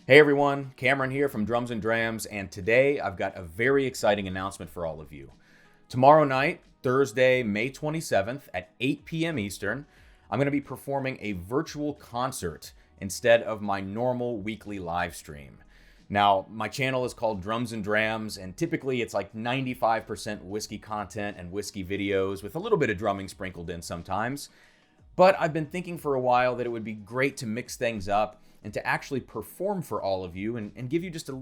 Hey everyone, Cameron here from Drums and Drams, and today I've got a very exciting announcement for all of you. Tomorrow night, Thursday, May 27th at 8 p.m. Eastern, I'm going to be performing a virtual concert instead of my normal weekly live stream. Now, my channel is called Drums and Drams, and typically it's like 95% whiskey content and whiskey videos with a little bit of drumming sprinkled in sometimes. But I've been thinking for a while that it would be great to mix things up and to actually perform for all of you and give you just a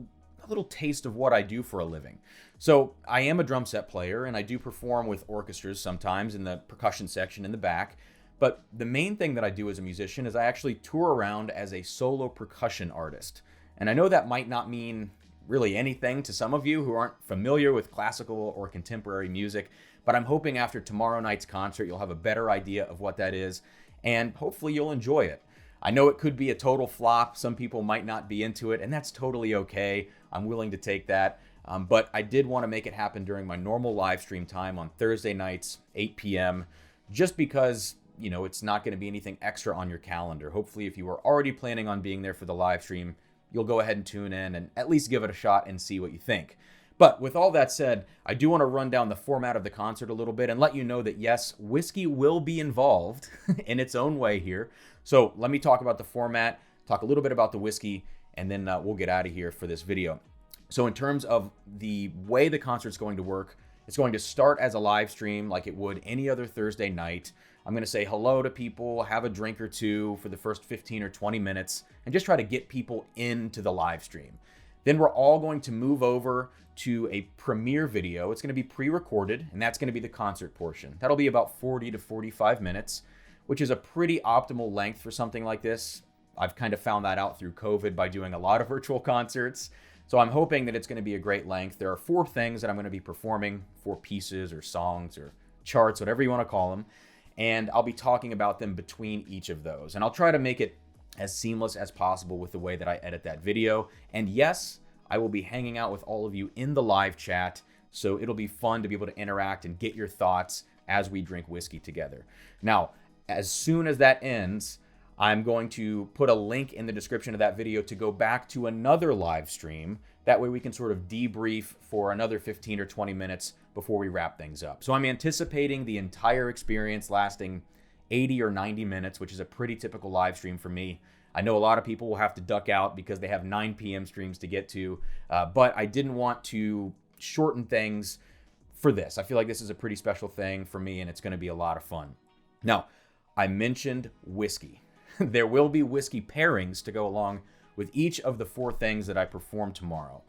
little taste of what I do for a living. So I am a drum set player and I do perform with orchestras sometimes in the percussion section in the back. But the main thing that I do as a musician is I actually tour around as a solo percussion artist. And I know that might not mean really anything to some of you who aren't familiar with classical or contemporary music, but I'm hoping after tomorrow night's concert you'll have a better idea of what that is, and hopefully you'll enjoy it. I know it could be a total flop. Some people might not be into it, and that's totally okay. I'm willing to take that. But I did want to make it happen during my normal live stream time on Thursday nights, 8 p.m., just because, it's not going to be anything extra on your calendar. Hopefully, if you were already planning on being there for the live stream, you'll go ahead and tune in and at least give it a shot and see what you think. But with all that said, I do want to run down the format of the concert a little bit and let you know that yes, whiskey will be involved in its own way here. So let me talk about the format, talk a little bit about the whiskey, and then we'll get out of here for this video. So in terms of the way the concert's going to work, it's going to start as a live stream like it would any other Thursday night. I'm going to say hello to people, have a drink or two for the first 15 or 20 minutes, and just try to get people into the live stream. Then we're all going to move over to a premiere video. It's going to be pre-recorded, and that's going to be the concert portion. That'll be about 40 to 45 minutes, which is a pretty optimal length for something like this. I've kind of found that out through COVID by doing a lot of virtual concerts. So I'm hoping that it's going to be a great length. There are 4 things that I'm going to be performing, 4 pieces or songs or charts, whatever you want to call them. And I'll be talking about them between each of those. And I'll try to make it as seamless as possible with the way that I edit that video. And yes, I will be hanging out with all of you in the live chat, so it'll be fun to be able to interact and get your thoughts as we drink whiskey together. Now, as soon as that ends, I'm going to put a link in the description of that video to go back to another live stream. That way we can sort of debrief for another 15 or 20 minutes before we wrap things up. So I'm anticipating the entire experience lasting 80 or 90 minutes, which is a pretty typical live stream for me. I know a lot of people will have to duck out because they have 9 p.m. streams to get to, but I didn't want to shorten things for this. I feel like this is a pretty special thing for me, and it's going to be a lot of fun. Now, I mentioned whiskey. There will be whiskey pairings to go along with each of the 4 things that I perform tomorrow.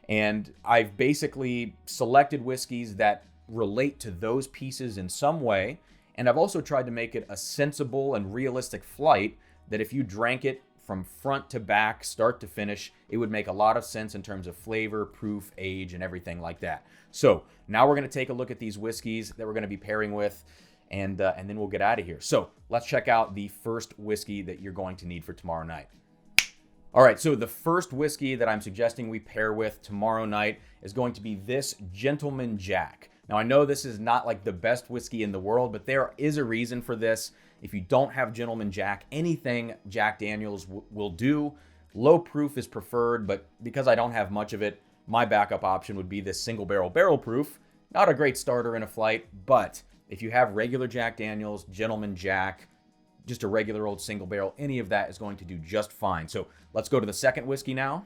And I've basically selected whiskeys that relate to those pieces in some way, and I've also tried to make it a sensible and realistic flight that if you drank it from front to back, start to finish, it would make a lot of sense in terms of flavor, proof, age, and everything like that. So now we're going to take a look at these whiskeys that we're going to be pairing with, and then we'll get out of here. So let's check out the first whiskey that you're going to need for tomorrow night. All right, so the first whiskey that I'm suggesting we pair with tomorrow night is going to be this Gentleman Jack. Now, I know this is not like the best whiskey in the world, but there is a reason for this. If you don't have Gentleman Jack, anything Jack Daniels will do. Low proof is preferred, but because I don't have much of it, my backup option would be this single barrel proof. Not a great starter in a flight, but if you have regular Jack Daniels, Gentleman Jack, just a regular old single barrel, any of that is going to do just fine. So let's go to the second whiskey now.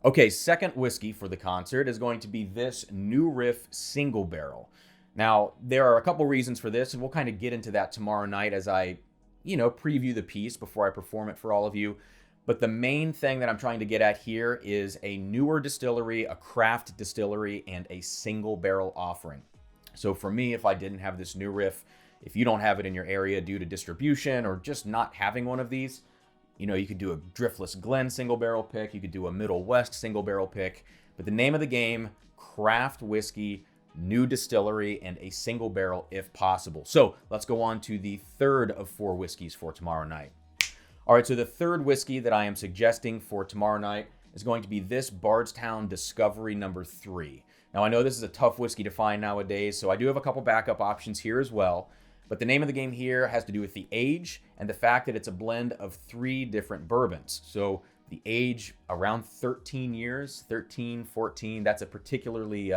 Okay, second whiskey for the concert is going to be this New Riff single barrel. Now, there are a couple reasons for this, and we'll kind of get into that tomorrow night as I, preview the piece before I perform it for all of you. But the main thing that I'm trying to get at here is a newer distillery, a craft distillery, and a single barrel offering. So for me, if I didn't have this New Riff, if you don't have it in your area due to distribution or just not having one of these, you could do a Driftless Glen single barrel pick, you could do a Middle West single barrel pick, but the name of the game, craft whiskey, new distillery, and a single barrel if possible. So let's go on to the third of 4 whiskeys for tomorrow night. All right, so the third whiskey that I am suggesting for tomorrow night is going to be this Bardstown Discovery number 3. Now, I know this is a tough whiskey to find nowadays, so I do have a couple backup options here as well. But the name of the game here has to do with the age and the fact that it's a blend of 3 different bourbons. So The age around 13 years, 13, 14. That's a particularly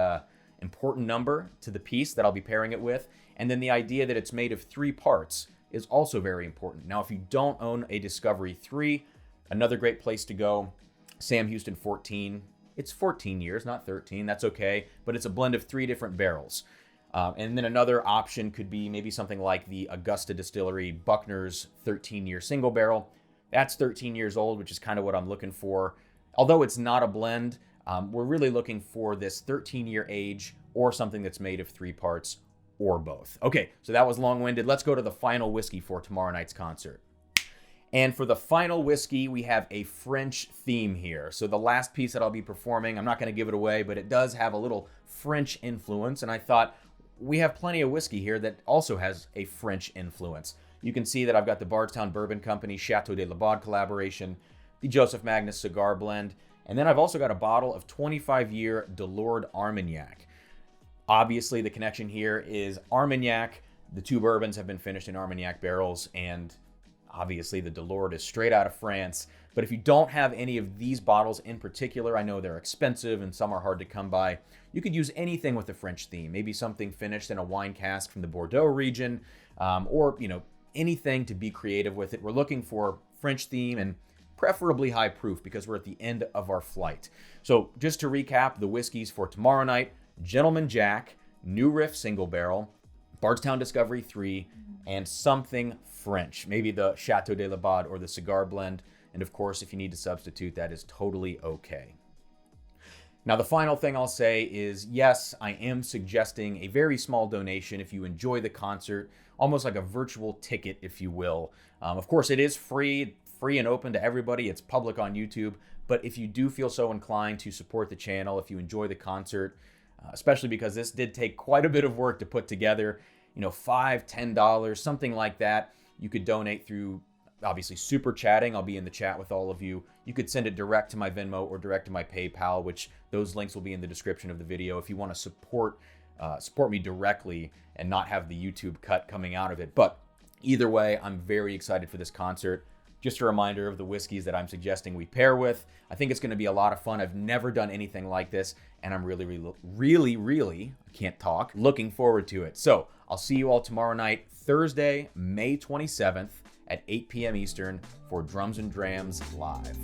important number to the piece that I'll be pairing it with. And then the idea that it's made of 3 parts is also very important. Now, if you don't own a Discovery 3, another great place to go, Sam Houston 14. It's 14 years, not 13. That's okay. But it's a blend of 3 different barrels. And then another option could be maybe something like the Augusta Distillery Buckner's 13-year single barrel. That's 13 years old, which is kind of what I'm looking for. Although it's not a blend, we're really looking for this 13-year age or something that's made of 3 parts or both. Okay, so that was long-winded. Let's go to the final whiskey for tomorrow night's concert. And for the final whiskey, we have a French theme here. So the last piece that I'll be performing, I'm not going to give it away, but it does have a little French influence. And I thought, we have plenty of whiskey here that also has a French influence. You can see that I've got the Bardstown Bourbon Company Chateau de Labaude collaboration, the Joseph Magnus cigar blend, and then I've also got a bottle of 25-year Delord Armagnac. Obviously, the connection here is Armagnac. The 2 bourbons have been finished in Armagnac barrels, and obviously the Delord is straight out of France. But if you don't have any of these bottles in particular, I know they're expensive and some are hard to come by, you could use anything with a French theme. Maybe something finished in a wine cask from the Bordeaux region, or, anything to be creative with it. We're looking for French theme and preferably high proof because we're at the end of our flight. So just to recap, the whiskeys for tomorrow night: Gentleman Jack, New Riff Single Barrel, Bardstown Discovery 3, and something French. Maybe the Chateau de Labaude or the cigar blend. And of course, if you need to substitute, that is totally okay. Now, the final thing I'll say is, yes, I am suggesting a very small donation if you enjoy the concert, almost like a virtual ticket, if you will. Of course, it is free and open to everybody. It's public on YouTube. But if you do feel so inclined to support the channel, if you enjoy the concert, especially because this did take quite a bit of work to put together, $5, $10, something like that, you could donate through, obviously, super chatting. I'll be in the chat with all of you. You could send it direct to my Venmo or direct to my PayPal, which those links will be in the description of the video if you want to support me directly and not have the YouTube cut coming out of it. But either way, I'm very excited for this concert. Just a reminder of the whiskeys that I'm suggesting we pair with. I think it's going to be a lot of fun. I've never done anything like this, and I'm really, I can't talk, looking forward to it. So I'll see you all tomorrow night, Thursday, May 27th at 8 p.m. Eastern for Drums and Drams Live.